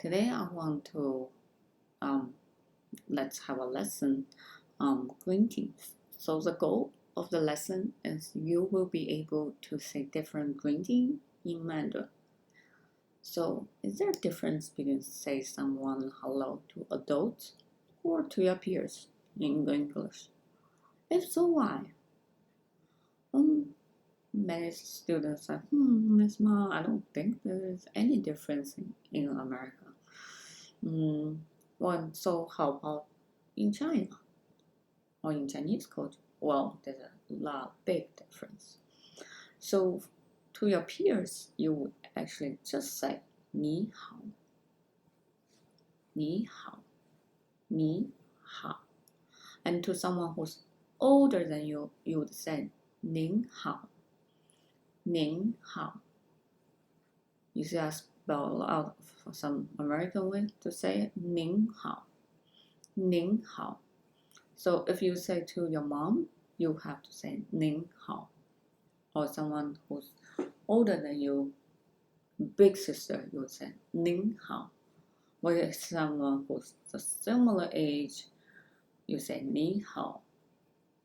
Today I want to let's have a lesson greetings. So the goal of the lesson is you will be able to say different greeting in Mandarin. So is there a difference between say someone hello to adults or to your peers in English? If so, why? Many students say, Miss Ma, I don't think there is any difference in America. So how about in China or in Chinese culture? Well, there's a big difference. So to your peers, you would actually just say 你好,你好,你好. And to someone who's older than you, you would say 您好,您好. You see, I spell out some American way to say it, 您好,您好. So if you say to your mom, you have to say 您好. Or someone who's older than you, big sister, you would say 您好. Or if someone who's a similar age, you say 你好,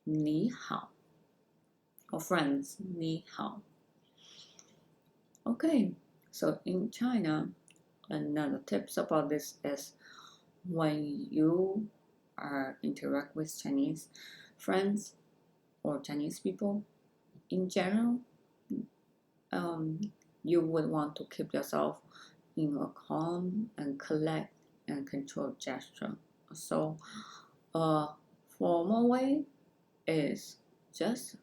你好. Or friends, 你好. Okay, so in China, another tips about this is when you interact with Chinese friends or Chinese people, in general, you would want to keep yourself in a calm and collect and controlled gesture. So a formal way is just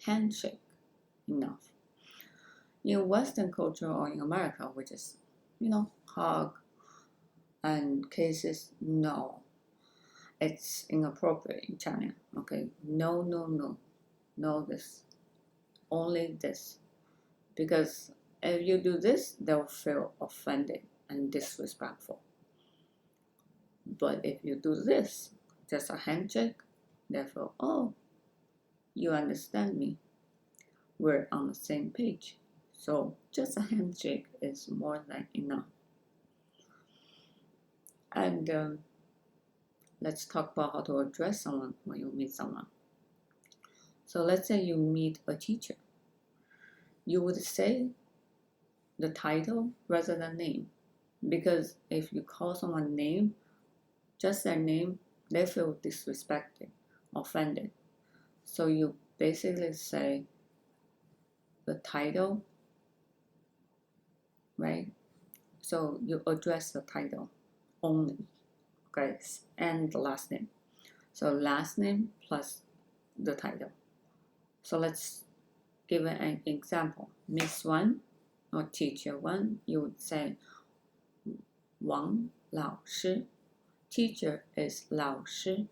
handshake enough. In Western culture or in America, which is, hug and kisses, no. It's inappropriate in China. Okay, no this. Only this. Because if you do this, they'll feel offended and disrespectful. But if you do this, just a handshake, they feel, oh, you understand me. We're on the same page. So just a handshake is more than enough. And let's talk about how to address someone when you meet someone. So let's say you meet a teacher. You would say the title rather than name. Because if you call someone name, just their name, they feel disrespected, offended. So you basically say the title, right? So you address the title only, okay, and the last name. So last name plus the title. So let's give an example. Miss 1 or teacher 1, you would say 王老师. Teacher is 老师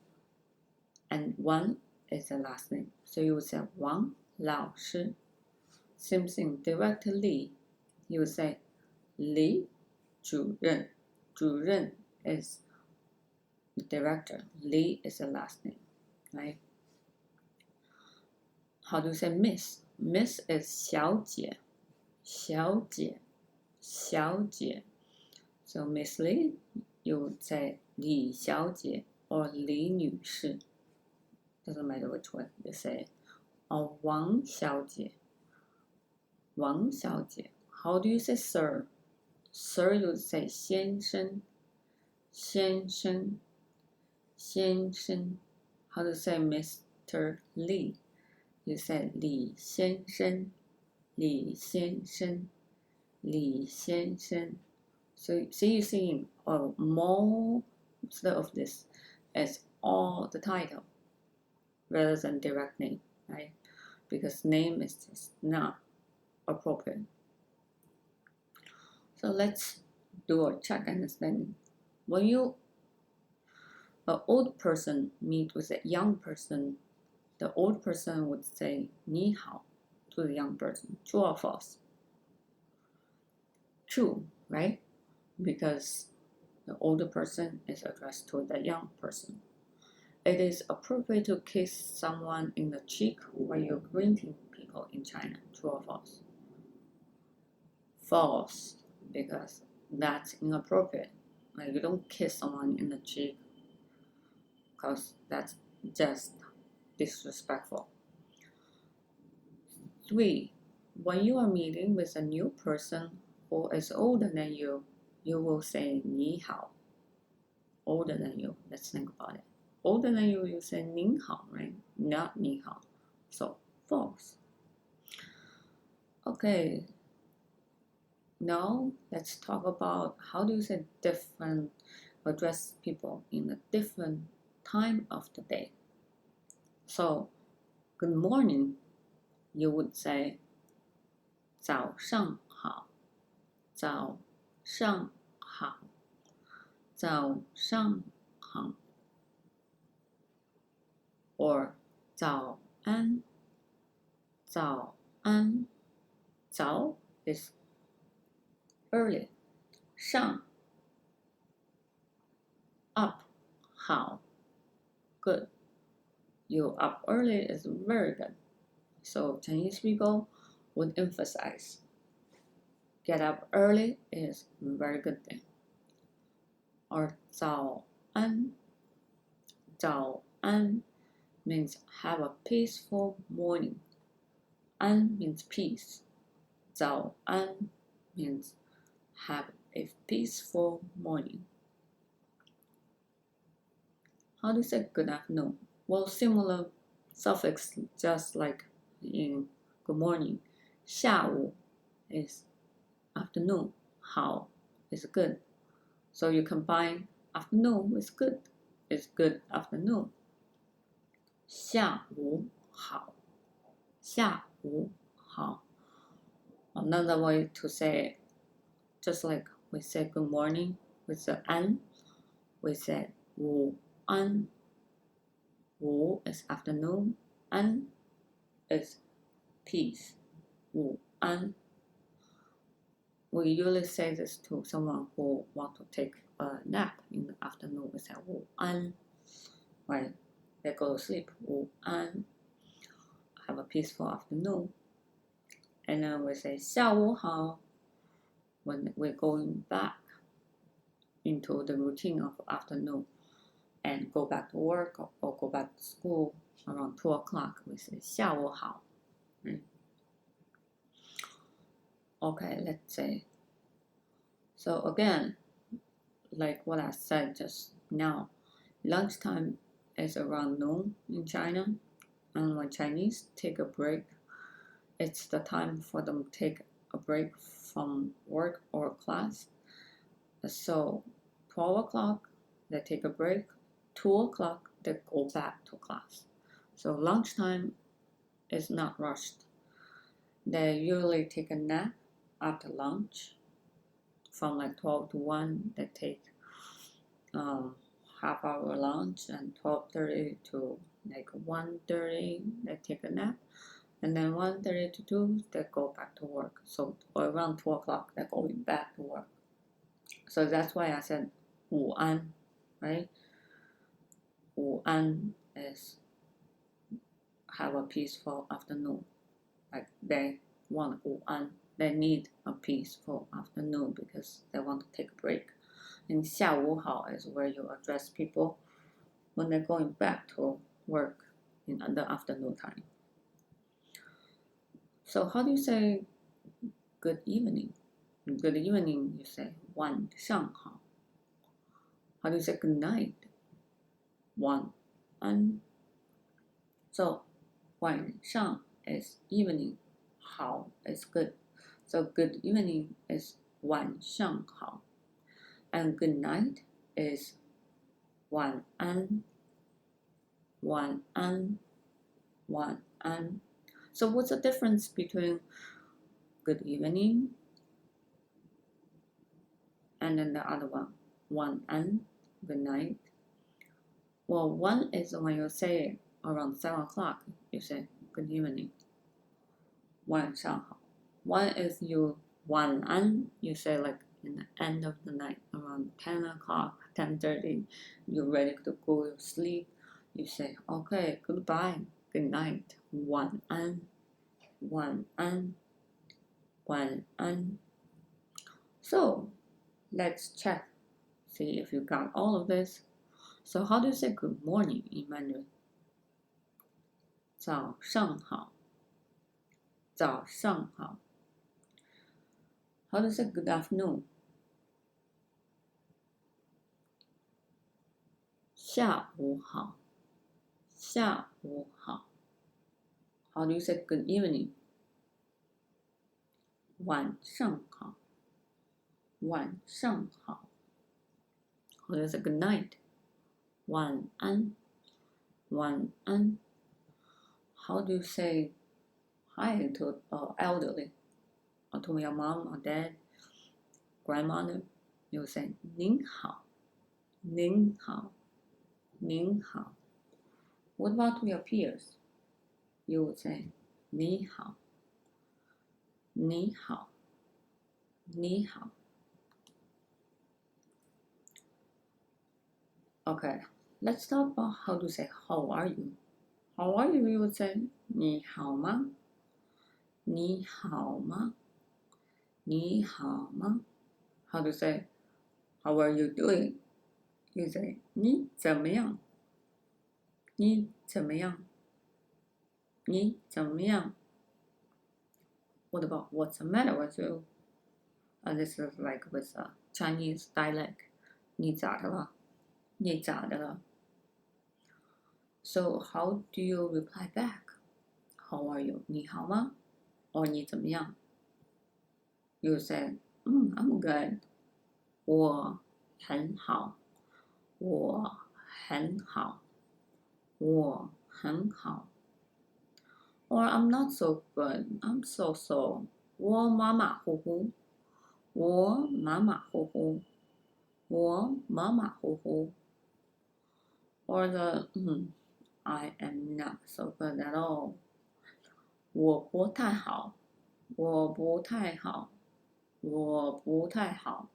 and 1 is the last name. So you would say 王老师. Same thing, directly, you would say 李主任. 主任 is the director. Li is the last name, right? How do you say miss? Miss is 小姐, 小姐, 小姐. So Miss Li, you would say 李小姐 or 李女士. Doesn't matter which way you say it. Or 王小姐, 王小姐. How do you say sir? Sir, you would say 先生, 先生, 先生. How to say Mr. Li? You say 李先生, 李先生, 李先生. So you see, most of this is all the title rather than direct name, right? Because name is just not appropriate. So let's do a check understanding. When an old person meet with a young person, the old person would say 你好 to the young person. True or false? True, right? Because the older person is addressed to the young person. It is appropriate to kiss someone in the cheek when you're greeting people in China. True or false? False, because that's inappropriate. Like you don't kiss someone in the cheek because that's just disrespectful. 3. When you are meeting with a new person who is older than you will say 你好. Older than you, let's think about it. Older than you say 您好, right? Not 你好. So, false. Okay. Now, let's talk about how do you say different, address people in a different time of the day. So, good morning, you would say 早上好,早上好,早上好, or 早安,早安,早 is early, 上 up, 好 good. You up early is very good. So Chinese people would emphasize get up early is a very good thing. Or 早安, 早安 means have a peaceful morning. An means peace. 早安 means have a peaceful morning. How do you say good afternoon? Well, similar suffix just like in good morning. 下午 is afternoon. 好 is good. So you combine afternoon with good. It's good afternoon. 下午好. 下午好. Another way to say, just like we say good morning with the an, we say 午安. 午 is afternoon, an is peace. 午安. We usually say this to someone who want to take a nap in the afternoon. We say 午安. Right? They go to sleep. 午安. Have a peaceful afternoon. And then we say 下午好 when we're going back into the routine of afternoon and go back to work or go back to school around 2 o'clock. We say 下午好. Right? Okay, let's say. So again, like what I said just now, lunchtime is around noon in China. And when Chinese take a break, it's the time for them to take a break from work or class. So 12 o'clock, they take a break. 2 o'clock, they go back to class. So lunchtime is not rushed. They usually take a nap after lunch. From like 12 to 1, they take half-hour lunch, and 12:30 to like 1:30, they take a nap. And then 1:30 to 2, they go back to work. So around 2 o'clock, they're going back to work. So that's why I said 午安, right? 午安 is have a peaceful afternoon. Like they want 午安. They need a peaceful afternoon because they want to take a break. And 下午好 is where you address people when they're going back to work in the afternoon time. So how do you say good evening? Good evening, you say 晚上好. How do you say good night? 晚安. So 晚上 is evening, 好 is good. So good evening is 晚上好. And good night is 晚安, 晚安, 晚安. So what's the difference between good evening and then the other one, 晚安, good night? Well, one is when you say around 7 o'clock, you say good evening, 晚上好. One is you 晚安, you say like in the end of the night, around 10 o'clock, 10:30, you're ready to go to sleep. You say, okay, goodbye, good night, 晚安, 晚安, 晚安. So, let's check, see if you got all of this. So how do you say good morning in Mandarin? 早上好，早上好。How do you say good afternoon? 下午好，下午好。How do you say good evening? 晚上好，晚上好。How do you say good night? 晚安，晚安。How do you say hi to elderly? Or to your mom or dad, grandmother? You say 您好，您好，您好。What about to your peers? You would say 你好，你好，你好。Okay, let's talk about how to say how are you. How are you? You would say 你好吗？你好吗？你好吗？ How to say how are you doing? You say 你怎么样？你怎么样？你怎么样？ What about what's the matter with you? This is like with Chinese dialect. 你咋的了？你咋的了？ So how do you reply back? How are you? 你好吗？ Or 你怎么样？ You say, I'm good. 我很好。我很好。我很好。Or I'm not so good. I'm so. 我马马虎虎。我马马虎虎。我马马虎虎。Or I am not so good at all. 我不太好。我不太好。我不太好。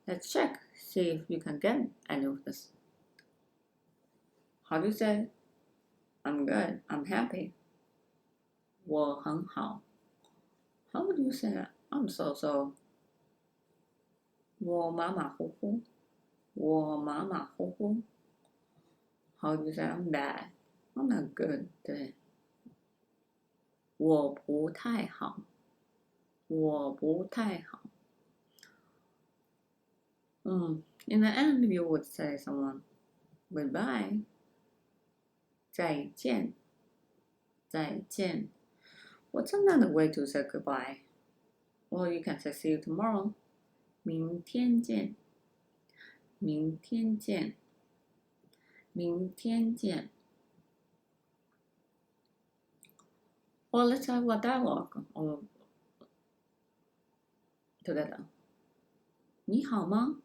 Let's check, see if you can get any of this. How do you say, I'm good, I'm happy? 我很好。How do you say, I'm so? 我马马虎虎。我马马虎虎。How do you say, I'm bad? I'm not good today. 我不太好。我不太好。In the end, you would say someone, goodbye. 再见。再见。What's another way to say goodbye? Well, you can say see you tomorrow. 明天见。明天见。明天见。Or let's have a dialogue together. 你好吗？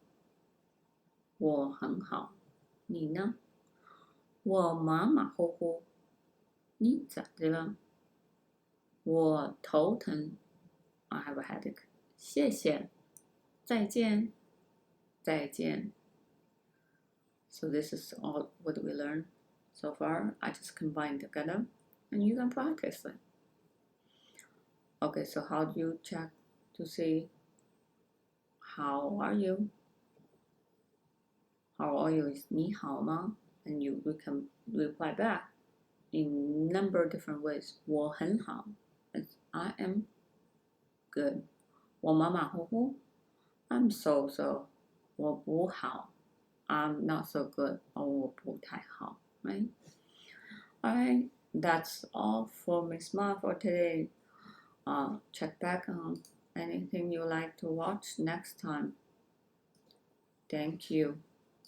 我很好。你呢？我马马虎虎。你咋的了？我头疼。I have a headache. 谢谢。再见。再见。So this is all what we learned so far. I just combined together and you can practice it. Okay, so how do you check to see how are you? How are you is 你好吗? And you can reply back in number of different ways. 我很好. It's I am good. 我马马虎虎. I'm so. 我不好. I'm not so good. 我不太好. Right? Alright, that's all for Miss Ma for today. Check back on anything you like to watch next time. Thank you.